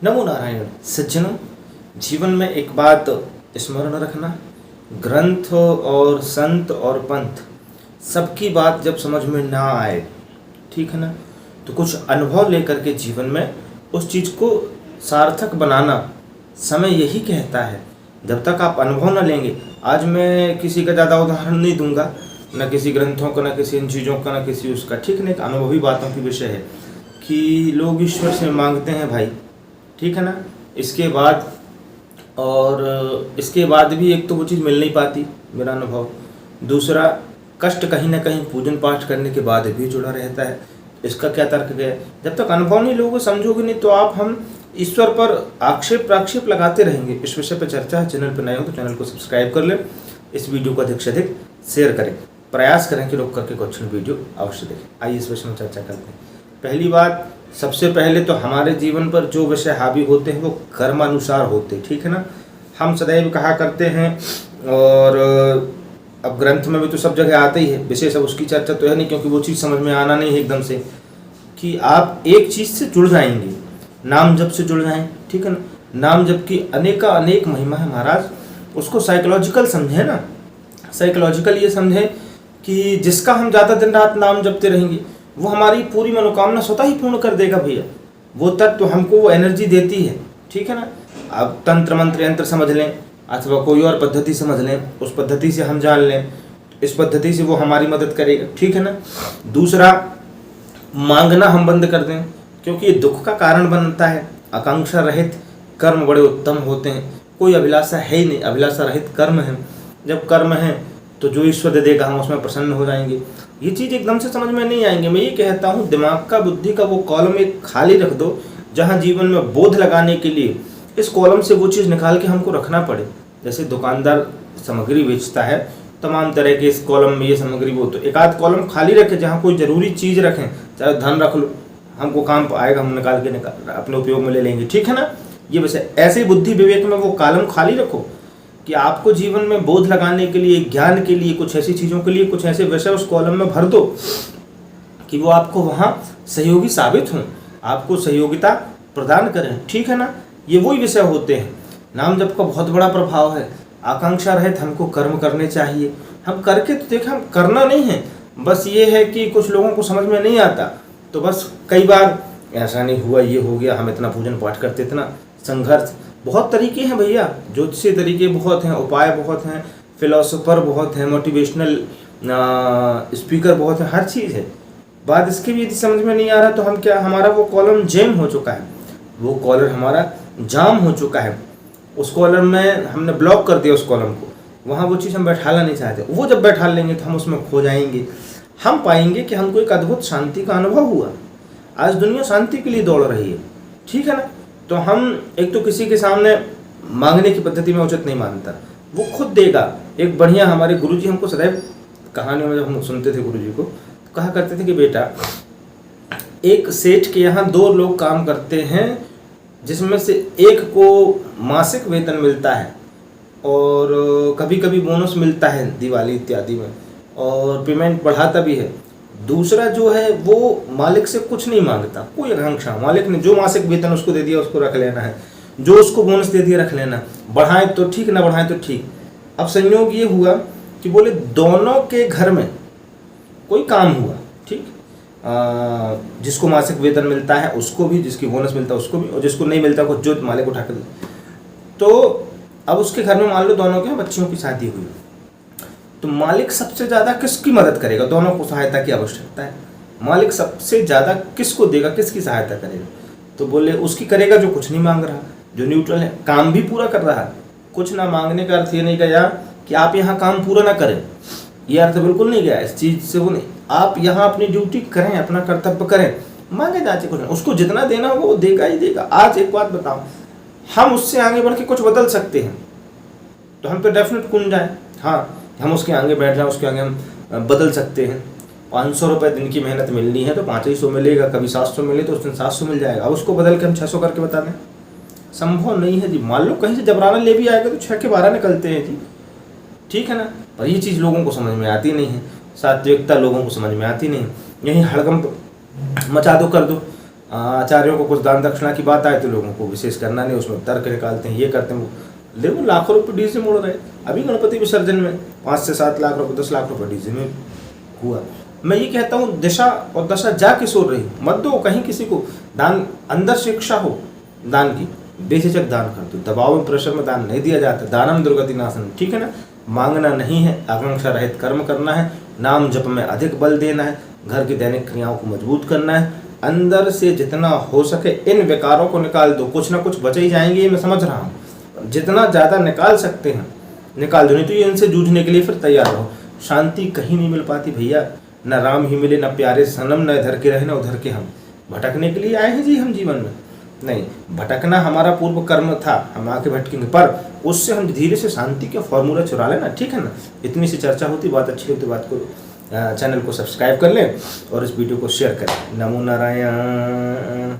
नमो नारायण। सज्जनों, जीवन में एक बात स्मरण रखना, ग्रंथ और संत और पंथ सबकी बात जब समझ में ना आए, ठीक है ना, तो कुछ अनुभव लेकर के जीवन में उस चीज़ को सार्थक बनाना समय यही कहता है। जब तक आप अनुभव ना लेंगे, आज मैं किसी का ज़्यादा उदाहरण नहीं दूंगा, न किसी ग्रंथों का, न किसी इन चीज़ों का, न किसी उसका, ठीक है ना। एक अनुभवी बातों की विषय है कि लोग ईश्वर से मांगते हैं भाई, ठीक है ना। इसके बाद भी एक तो वो चीज़ मिल नहीं पाती, मेरा अनुभव। दूसरा, कष्ट कहीं ना कहीं पूजन पाठ करने के बाद भी जुड़ा रहता है। इसका क्या तर्क है? जब तक अनुभव नहीं लोगे, समझोगे नहीं, तो हम ईश्वर पर आक्षेप प्राक्षेप लगाते रहेंगे। इस विषय पर चर्चा है। चैनल पर नए हो तो चैनल को सब्सक्राइब कर लें, इस वीडियो को अधिक से अधिक शेयर करें, प्रयास करें कि रोक करके क्वेश्चन वीडियो अवश्य देखें। आइए इस विषय में चर्चा करते हैं। पहली बात, सबसे पहले तो हमारे जीवन पर जो विषय हावी होते हैं वो कर्मानुसार होते हैं, ठीक है ना। हम सदैव कहा करते हैं, और अब ग्रंथ में भी तो सब जगह आते ही है, विशेष अब उसकी चर्चा तो है नहीं, क्योंकि वो चीज़ समझ में आना नहीं है एकदम से, कि आप एक चीज़ से जुड़ जाएंगे, नाम जप से जुड़ जाएं, ठीक है ना। नाम जप की अनेक महिमा है महाराज। उसको साइकोलॉजिकल समझे ना, साइकोलॉजिकल ये समझे कि जिसका हम ज़्यादा दिन रात नाम जपते रहेंगे वो हमारी पूरी मनोकामना स्वतः ही पूर्ण कर देगा भैया। वो तत्व हमको वो एनर्जी देती है, ठीक है ना। अब तंत्र मंत्र यंत्र समझ लें, अथवा कोई और पद्धति समझ लें, उस पद्धति से हम जान लें, इस पद्धति से वो हमारी मदद करेगा, ठीक है ना। दूसरा, मांगना हम बंद कर दें, क्योंकि ये दुख का कारण बनता है। आकांक्षा रहित कर्म बड़े उत्तम होते हैं। कोई अभिलाषा है ही नहीं, अभिलाषा रहित कर्म है। जब कर्म है तो जो ईश्वर दे देगा हम उसमें प्रसन्न हो जाएंगे। ये चीज़ एकदम से समझ में नहीं आएंगे। मैं ये कहता हूँ, दिमाग का, बुद्धि का वो कॉलम एक खाली रख दो, जहाँ जीवन में बोध लगाने के लिए इस कॉलम से वो चीज़ निकाल के हमको रखना पड़े। जैसे दुकानदार सामग्री बेचता है, तमाम तरह के इस कॉलम में ये सामग्री, वो तो एक आध कॉलम खाली रखे जहाँ कोई ज़रूरी चीज़ रखें, चाहे धन रख लो, हमको काम आएगा, हम निकाल के अपने उपयोग में ले लेंगे, ठीक है ना। ये वैसे ऐसे बुद्धि विवेक में वो कॉलम खाली रखो कि आपको जीवन में बोध लगाने के लिए, ज्ञान के लिए, कुछ ऐसी चीज़ों के लिए, कुछ ऐसे विषय उस कॉलम में भर दो कि वो आपको वहाँ सहयोगी साबित हों, आपको सहयोगिता प्रदान करें, ठीक है ना। ये वही विषय होते हैं। नाम जप का बहुत बड़ा प्रभाव है। आकांक्षा रहित हमको कर्म करने चाहिए। हम करके तो देखा, हम करना नहीं है, बस ये है कि कुछ लोगों को समझ में नहीं आता, तो बस कई बार ऐसा नहीं हुआ, ये हो गया, हम इतना पूजन पाठ करते, इतना संघर्ष। बहुत तरीके हैं भैया, ज्योतिषीय तरीके बहुत हैं, उपाय बहुत हैं, फिलोसोफर बहुत हैं, मोटिवेशनल स्पीकर बहुत हैं, हर चीज़ है। बात इसकी भी यदि समझ में नहीं आ रहा तो हम क्या, हमारा वो कॉलम जैम हो चुका है, वो कॉलर हमारा जाम हो चुका है, उस कॉलम में हमने ब्लॉक कर दिया उस कॉलम को, वहाँ वो चीज़ हम बैठाना नहीं चाहते। वो जब बैठा लेंगे तो हम उसमें खो जाएंगे। हम पाएंगे कि हमको एक अद्भुत शांति का अनुभव हुआ। आज दुनिया शांति के लिए दौड़ रही है, ठीक है ना। तो हम एक तो किसी के सामने मांगने की पद्धति में उचित नहीं मानता, वो खुद देगा। एक बढ़िया, हमारे गुरुजी हमको सदैव कहानियों में जब हम सुनते थे गुरुजी को, तो कहा करते थे कि बेटा, एक सेठ के यहाँ 2 लोग काम करते हैं, जिसमें से एक को मासिक वेतन मिलता है और कभी कभी बोनस मिलता है दिवाली इत्यादि में, और पेमेंट बढ़ाता भी है। दूसरा जो है वो मालिक से कुछ नहीं मांगता, कोई आकांक्षा। मालिक ने जो मासिक वेतन उसको दे दिया उसको रख लेना है, जो उसको बोनस दे दिया रख लेना, बढ़ाएं तो ठीक, ना बढ़ाएं तो ठीक। अब संयोग ये हुआ कि बोले दोनों के घर में कोई काम हुआ, ठीक, जिसको मासिक वेतन मिलता है उसको भी, जिसकी बोनस मिलता है उसको भी, और जिसको नहीं मिलता कुछ जो मालिक उठा कर दे। तो अब उसके घर में मान लो दोनों के बच्चियों की शादी हुई, तो मालिक सबसे ज़्यादा किसकी मदद करेगा? दोनों को सहायता की आवश्यकता है। मालिक सबसे ज़्यादा किसको देगा, किसकी सहायता करेगा? तो बोले उसकी करेगा जो कुछ नहीं मांग रहा, जो न्यूट्रल है, काम भी पूरा कर रहा है। कुछ ना मांगने का अर्थ ये नहीं गया कि आप यहाँ काम पूरा ना करें, ये अर्थ बिल्कुल नहीं गया इस चीज़ से। वो नहीं, आप यहाँ अपनी ड्यूटी करें, अपना कर्तव्य करें, मांगे जाते कुछ नहीं, उसको जितना देना होगा वो देगा ही देगा। आज एक बात बताओ, हम उससे आगे बढ़ के कुछ बदल सकते हैं तो हम तो डेफिनेट कूद जाए, हाँ, हम उसके आगे बैठ जाए, उसके आगे हम बदल सकते हैं। 500 रुपये दिन की मेहनत मिलनी है तो 500 मिलेगा, कभी 700 मिले तो उस दिन 700 मिल जाएगा। अब उसको बदल के हम 600 करके बता दें, संभव नहीं है जी। मान लो कहीं से जबराना ले भी आएगा तो 6 के 12 निकलते हैं जी, ठीक है ना। पर ये चीज़ लोगों को समझ में आती नहीं है, सात्विकता लोगों को समझ में आती नहीं है। यहीं हड़कंप मचा दो, कर दो। आचार्यों को कुछ दान दक्षिणा की बात आए तो लोगों को विशेष करना नहीं, उसमें तर्क निकालते हैं, ये करते हैं। देखो लाखों रुपये डीजे मोड़ रहे, अभी गणपति विसर्जन में 5 से 7 लाख रुपये 10 लाख रुपये डीजे में हुआ। मैं ये कहता हूँ दिशा और दशा जा किस ओर रही, मत दो कहीं किसी को दान, अंदर से इच्छा हो दान की, बेझिझक दान कर दो, दबाव में प्रेशर में दान नहीं दिया जाता। दानम दुर्गति नाशन, ठीक है ना। मांगना नहीं है, आकांक्षा रहित कर्म करना है, नाम जप में अधिक बल देना है, घर की दैनिक क्रियाओं को मजबूत करना है, अंदर से जितना हो सके इन विकारों को निकाल दो, कुछ ना कुछ बचे ही जाएंगे, ये मैं समझ रहा हूँ। जितना ज़्यादा निकाल सकते हैं निकाल दो, नहीं तो ये इनसे जूझने के लिए फिर तैयार रहो। शांति कहीं नहीं मिल पाती भैया, न राम ही मिले, न प्यारे सनम, न इधर के रहे न उधर के हम। भटकने के लिए आए हैं जी हम जीवन में, नहीं भटकना हमारा पूर्व कर्म था, हम आके भटकेंगे, पर उससे हम धीरे से शांति का फॉर्मूला चुरा लेना, ठीक है ना। इतनी सी चर्चा होती, बात अच्छी होती, बात को चैनल को सब्सक्राइब कर लें और इस वीडियो को शेयर करें। नमो नारायण।